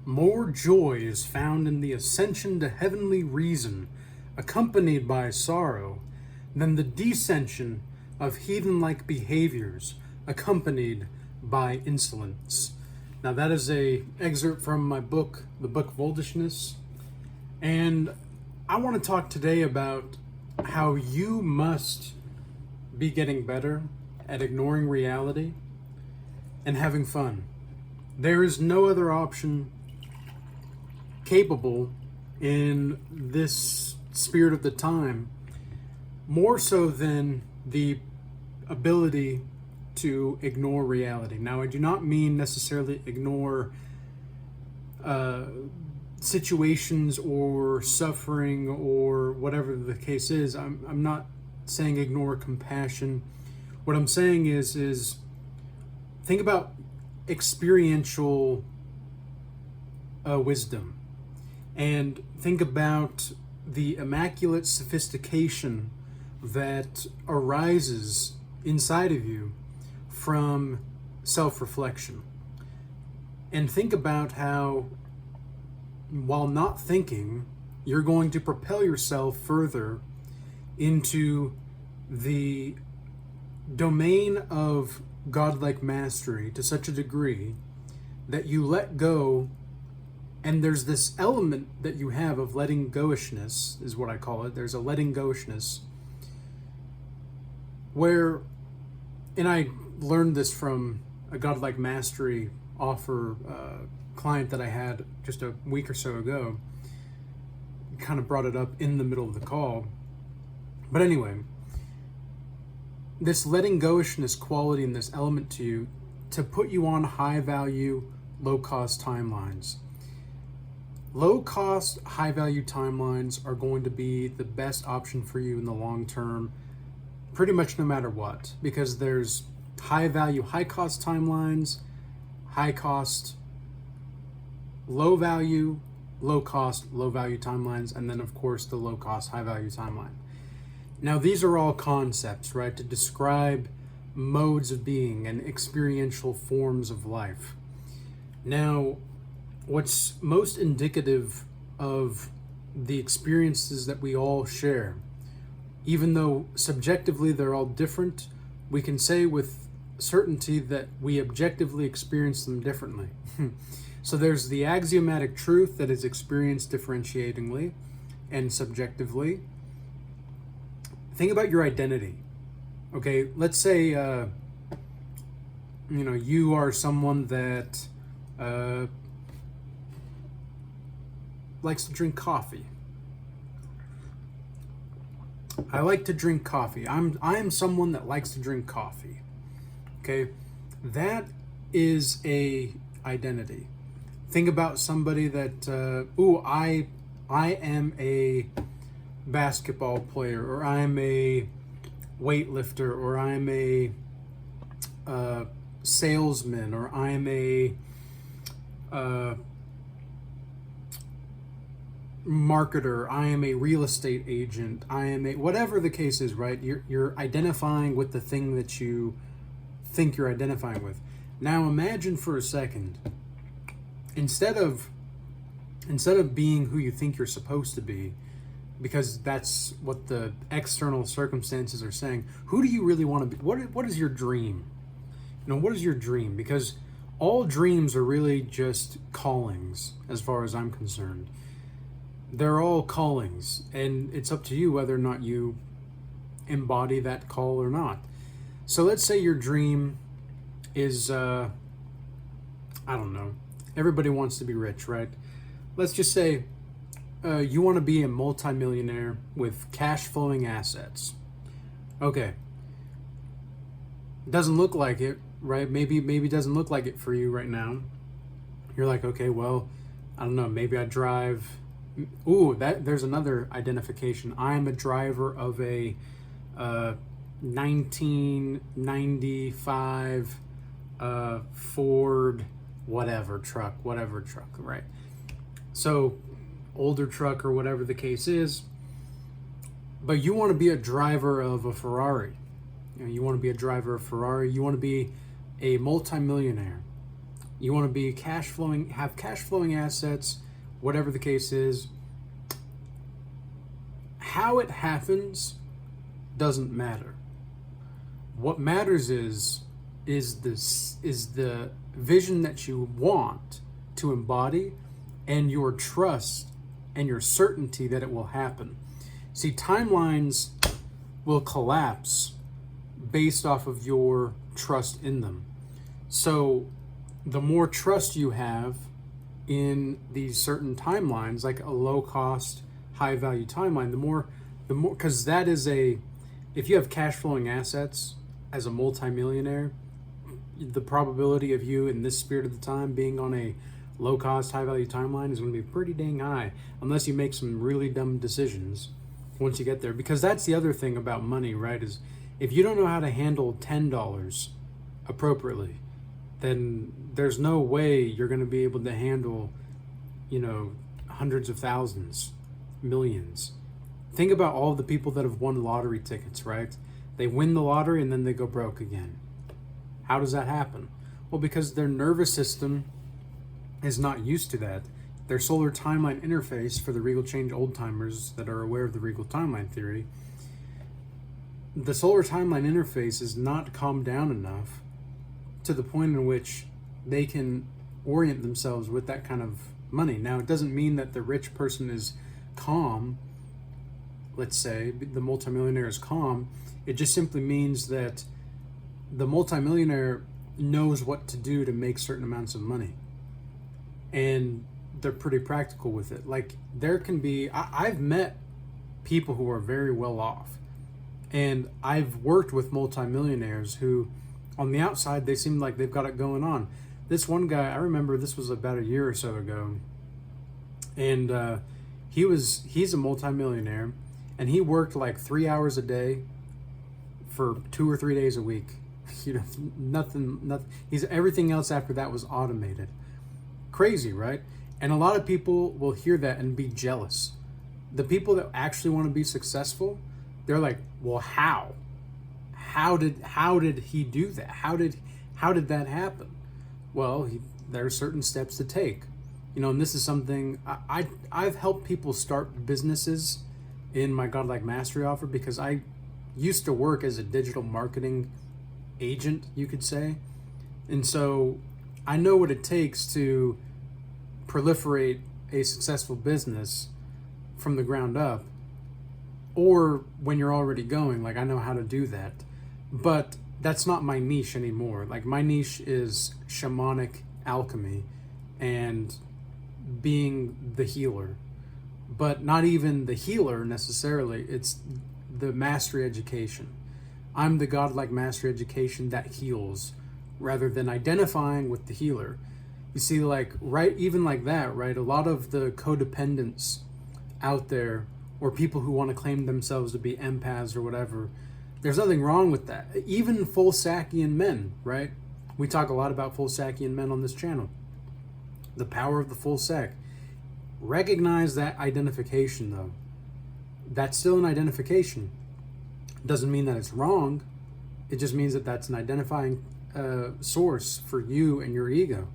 More joy is found in the ascension to heavenly reason, accompanied by sorrow, than the descension of heathen-like behaviors, accompanied by insolence. Now that is a excerpt from my book, the Book of Oldishness, and I want to talk today about how you must be getting better at ignoring reality and having fun. There is no other option capable in this spirit of the time, more so than the ability to ignore reality. Now, I do not mean necessarily ignore situations or suffering or whatever the case is. I'm not saying ignore compassion. What I'm saying is think about experiential wisdom, and think about the immaculate sophistication that arises inside of you from self-reflection. And think about how, while not thinking, you're going to propel yourself further into the domain of godlike mastery to such a degree that you let go. And there's this element that you have of letting go-ishness, is what I call it. There's a letting go-ishness where, and I learned this from a godlike mastery offer client that I had just a week or so ago. Kind of brought it up in the middle of the call. But anyway, this letting go-ishness quality and this element to you to put you on high-value, low-cost timelines. Low-cost, high-value timelines are going to be the best option for you in the long term, pretty much no matter what, because there's high-value, high-cost timelines, high-cost, low-value, low-cost, low-value timelines, and then, of course, the low-cost, high-value timeline. Now, these are all concepts, right, to describe modes of being and experiential forms of life. Now, what's most indicative of the experiences that we all share, even though subjectively they're all different, we can say with certainty that we objectively experience them differently. So there's the axiomatic truth that is experienced differentiatingly and subjectively. Think about your identity. Okay, let's say you are someone that likes to drink coffee. I like to drink coffee. I am someone that likes to drink coffee. Okay, that is a identity. Think about somebody that I am a basketball player, or I'm a weightlifter, or I'm a salesman, or I'm a marketer, I am a real estate agent, I am a whatever the case is, right? You're identifying with the thing that you think you're identifying with. Now imagine for a second, instead of being who you think you're supposed to be, because that's what the external circumstances are saying, who do you really want to be? What is your dream? What is your dream? Because all dreams are really just callings, as far as I'm concerned. They're all callings, and it's up to you whether or not you embody that call or not. So let's say your dream is, I don't know, everybody wants to be rich, right? Let's just say you want to be a multimillionaire with cash flowing assets. Okay. Doesn't look like it, right? Maybe it doesn't look like it for you right now. You're like, okay, well, I don't know, maybe I drive. There's another identification. I'm a driver of a 1995 Ford whatever truck, right? So older truck or whatever the case is, but you want to be a driver of a Ferrari. You want to be a driver of Ferrari. You want to be a multimillionaire. You want to be have cash flowing assets, whatever the case is. How it happens doesn't matter. What matters is the vision that you want to embody, and your trust and your certainty that it will happen. See, timelines will collapse based off of your trust in them. So the more trust you have in these certain timelines, like a low cost, high value timeline, the more, because that is if you have cash flowing assets as a multimillionaire, the probability of you in this spirit of the time being on a low cost, high value timeline is going to be pretty dang high, unless you make some really dumb decisions once you get there. Because that's the other thing about money, right? Is if you don't know how to handle $10 appropriately, then there's no way you're going to be able to handle, hundreds of thousands, millions. Think about all the people that have won lottery tickets, right? They win the lottery and then they go broke again. How does that happen? Well, because their nervous system is not used to that. Their solar timeline interface, for the Regal Change old timers that are aware of the Regal timeline theory, the solar timeline interface is not calmed down enough to the point in which they can orient themselves with that kind of money. Now, it doesn't mean that the rich person is calm. Let's say the multimillionaire is calm. It just simply means that the multimillionaire knows what to do to make certain amounts of money, and they're pretty practical with it. Like, there can be, I've met people who are very well off, and I've worked with multimillionaires who on the outside they seem like they've got it going on. This one guy, I remember, this was about a year or so ago, and he's a multimillionaire, and he worked like 3 hours a day for 2 or 3 days a week. Nothing. He's everything else after that was automated. Crazy, right? And a lot of people will hear that and be jealous. The people that actually want to be successful, they're like, well, how? How did he do that? How did that happen? Well, there are certain steps to take. And this is something I've helped people start businesses in my Godlike Mastery offer, because I used to work as a digital marketing agent, you could say. And so I know what it takes to proliferate a successful business from the ground up, or when you're already going, like, I know how to do that. But that's not my niche anymore. Like, my niche is shamanic alchemy and being the healer. But not even the healer necessarily, it's the mastery education. I'm the Godlike Mastery education that heals, rather than identifying with the healer. You see, like, right, even like that, right? A lot of the codependents out there, or people who want to claim themselves to be empaths or whatever, there's nothing wrong with that. Even full Sakian men, right? We talk a lot about full Sakian men on this channel. The power of the full Sac. Recognize that identification, though. That's still an identification. Doesn't mean that it's wrong. It just means that that's an identifying source for you and your ego.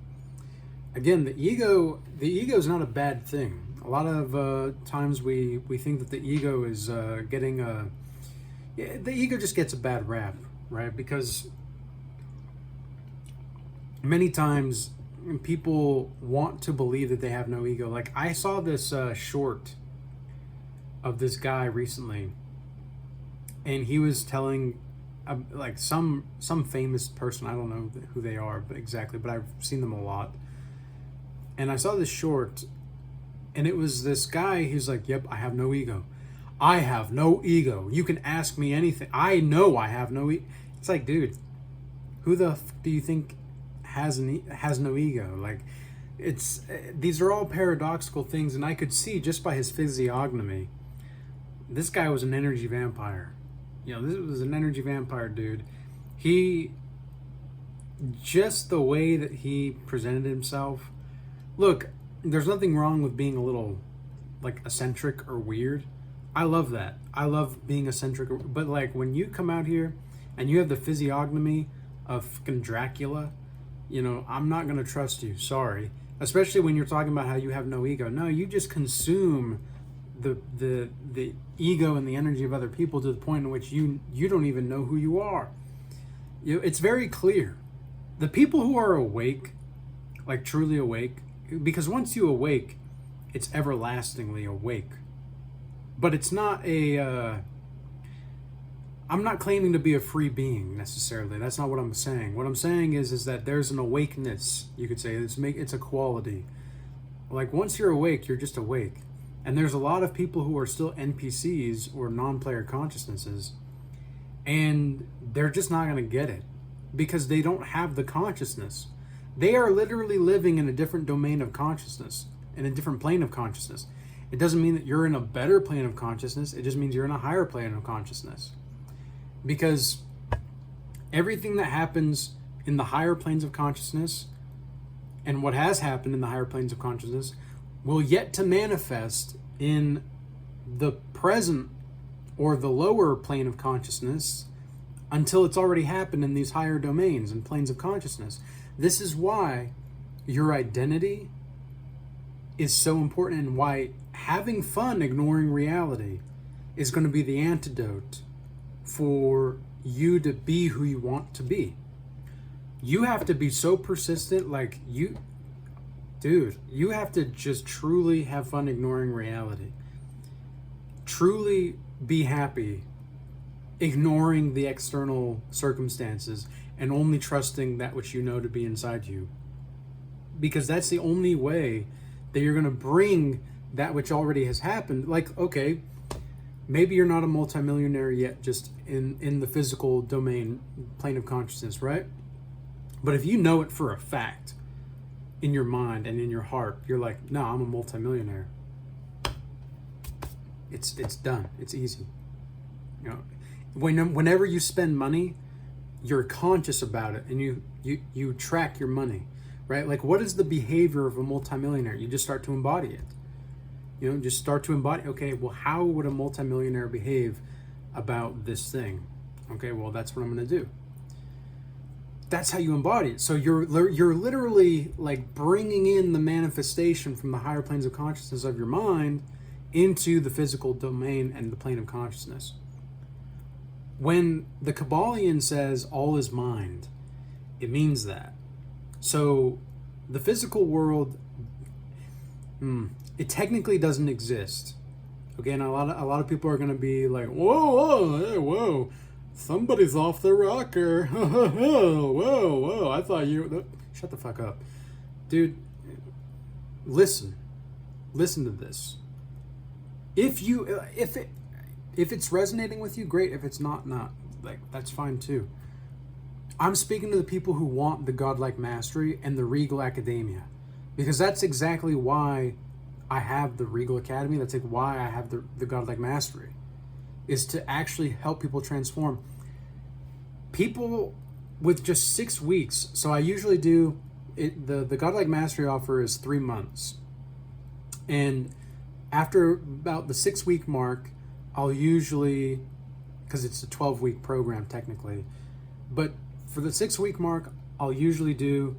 Again, the ego is not a bad thing. A lot of times we think that the ego is the ego just gets a bad rap, right? Because many times people want to believe that they have no ego. Like, I saw this short of this guy recently, and he was telling like some famous person, I don't know who they are but exactly, but I've seen them a lot. And I saw this short, and it was this guy who's like, yep, I have no ego. I have no ego. You can ask me anything. I know I have no ego. It's like, dude, who the do you think has no ego? Like, these are all paradoxical things, and I could see just by his physiognomy, this guy was an energy vampire. This was an energy vampire, dude. Just the way that he presented himself. Look, there's nothing wrong with being a little, like, eccentric or weird. I love that. I love being eccentric, but, like, when you come out here and you have the physiognomy of fucking Dracula, I'm not going to trust you. Sorry. Especially when you're talking about how you have no ego. No, you just consume the ego and the energy of other people to the point in which you don't even know who you are. It's very clear. The people who are awake, like truly awake, because once you awake, it's everlastingly awake. But it's not I'm not claiming to be a free being necessarily. That's not what I'm saying. What I'm saying is that there's an awakeness, you could say. It's a quality. Like once you're awake, you're just awake. And there's a lot of people who are still NPCs or non-player consciousnesses, and they're just not going to get it because they don't have the consciousness. They are literally living in a different domain of consciousness, in a different plane of consciousness. It doesn't mean that you're in a better plane of consciousness. It just means you're in a higher plane of consciousness. Because everything that happens in the higher planes of consciousness and what has happened in the higher planes of consciousness will yet to manifest in the present or the lower plane of consciousness until it's already happened in these higher domains and planes of consciousness. This is why your identity is so important, and why having fun ignoring reality is going to be the antidote for you to be who you want to be. You have to be so persistent, you have to just truly have fun ignoring reality. Truly be happy ignoring the external circumstances and only trusting that which you know to be inside you. Because that's the only way that you're going to bring that which already has happened. Like, okay, maybe you're not a multimillionaire yet, just in the physical domain, plane of consciousness, right? But if you know it for a fact, in your mind and in your heart, you're like, no, I'm a multimillionaire. It's done. It's easy. Whenever you spend money, you're conscious about it, and you track your money, right? Like, what is the behavior of a multimillionaire? You just start to embody it. Just start to embody, okay, well, how would a multimillionaire behave about this thing? Okay, well, that's what I'm going to do. That's how you embody it. So you're literally like bringing in the manifestation from the higher planes of consciousness of your mind into the physical domain and the plane of consciousness. When the Kabbalion says all is mind, it means that. So the physical world, it technically doesn't exist. Okay, and a lot of people are going to be like, whoa, somebody's off the rocker. whoa, I thought you... Shut the fuck up. Dude, listen to this. If it's resonating with you, great. If it's not. Like, that's fine too. I'm speaking to the people who want the godlike mastery and the Regal Academia, because that's exactly why I have the Regal Academy. That's like why I have the godlike mastery, is to actually help people transform. People with just 6 weeks. So I usually do it. The godlike mastery offer is 3 months, and after about the 6 week mark, I'll usually, because it's a 12-week program technically, but for the 6 week mark, I'll usually do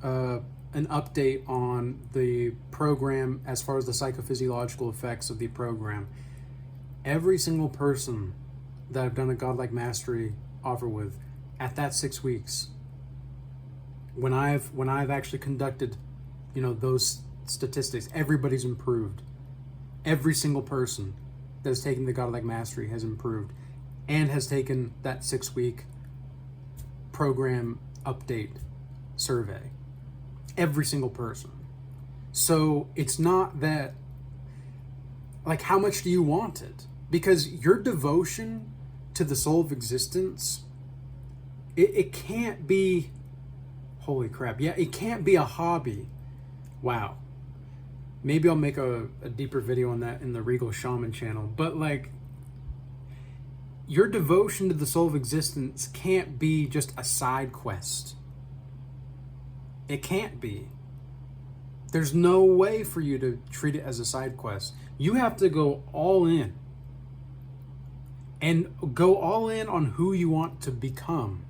an update on the program as far as the psychophysiological effects of the program. Every single person that I've done a godlike mastery offer with, at that 6 weeks, when I've actually conducted, those statistics, everybody's improved. Every single person that has taken the godlike mastery has improved and has taken that 6 week program update survey. Every single person. So it's not that, like, how much do you want it? Because your devotion to the soul of existence, it can't be, holy crap, yeah, it can't be a hobby. Wow. Maybe I'll make a deeper video on that in the Regal Shaman channel. But, like, your devotion to the soul of existence can't be just a side quest. It can't be. There's no way for you to treat it as a side quest. You have to go all in. And go all in on who you want to become.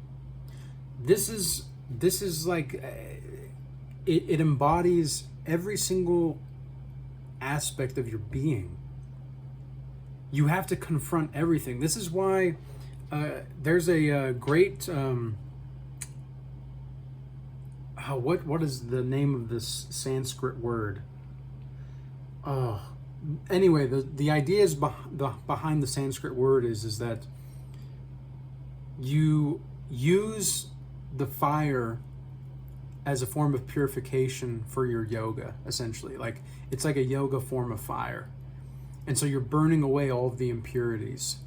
This is this is like it embodies every single aspect of your being. You have to confront everything. This is why there's a great what is the name of this Sanskrit word? Oh, anyway, the idea is behind the Sanskrit word is that you use the fire as a form of purification for your yoga, essentially. Like, it's like a yoga form of fire. And so you're burning away all of the impurities.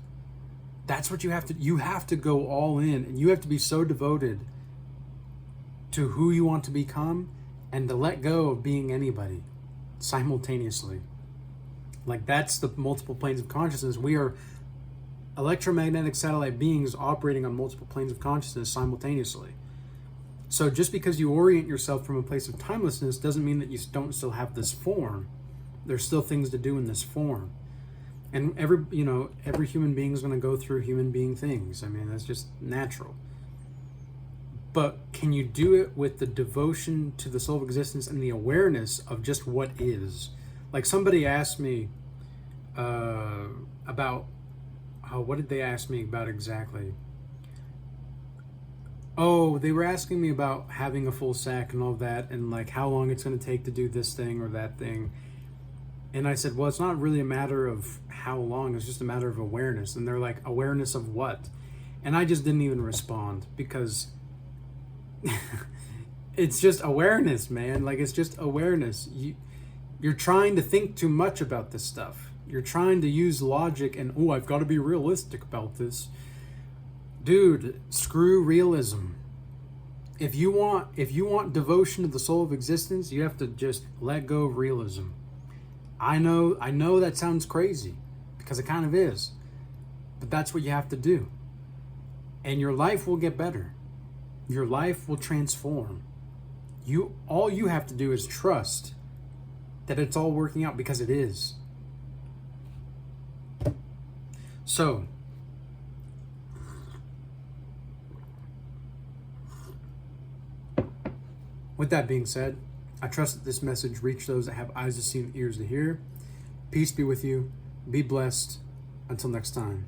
That's what you have to go all in, and you have to be so devoted to who you want to become and to let go of being anybody simultaneously. Like, that's the multiple planes of consciousness. We are electromagnetic satellite beings operating on multiple planes of consciousness simultaneously. So just because you orient yourself from a place of timelessness doesn't mean that you don't still have this form. There's still things to do in this form. And every human being is going to go through human being things. I mean, that's just natural. But can you do it with the devotion to the soul of existence and the awareness of just what is? Like, somebody asked me about, what did they ask me about exactly? Oh, they were asking me about having a full sack and all that, and like how long it's going to take to do this thing or that thing. And I said, well, it's not really a matter of how long, it's just a matter of awareness. And they're like, awareness of what? And I just didn't even respond, because it's just awareness, man. Like, it's just awareness. You're trying to think too much about this stuff. You're trying to use logic and, oh, I've got to be realistic about this. Dude, screw realism. If you want devotion to the soul of existence, you have to just let go of realism. I know that sounds crazy, because it kind of is. But that's what you have to do. And your life will get better. Your life will transform. All you have to do is trust that it's all working out, because it is. So, with that being said, I trust that this message reached those that have eyes to see and ears to hear. Peace be with you. Be blessed. Until next time.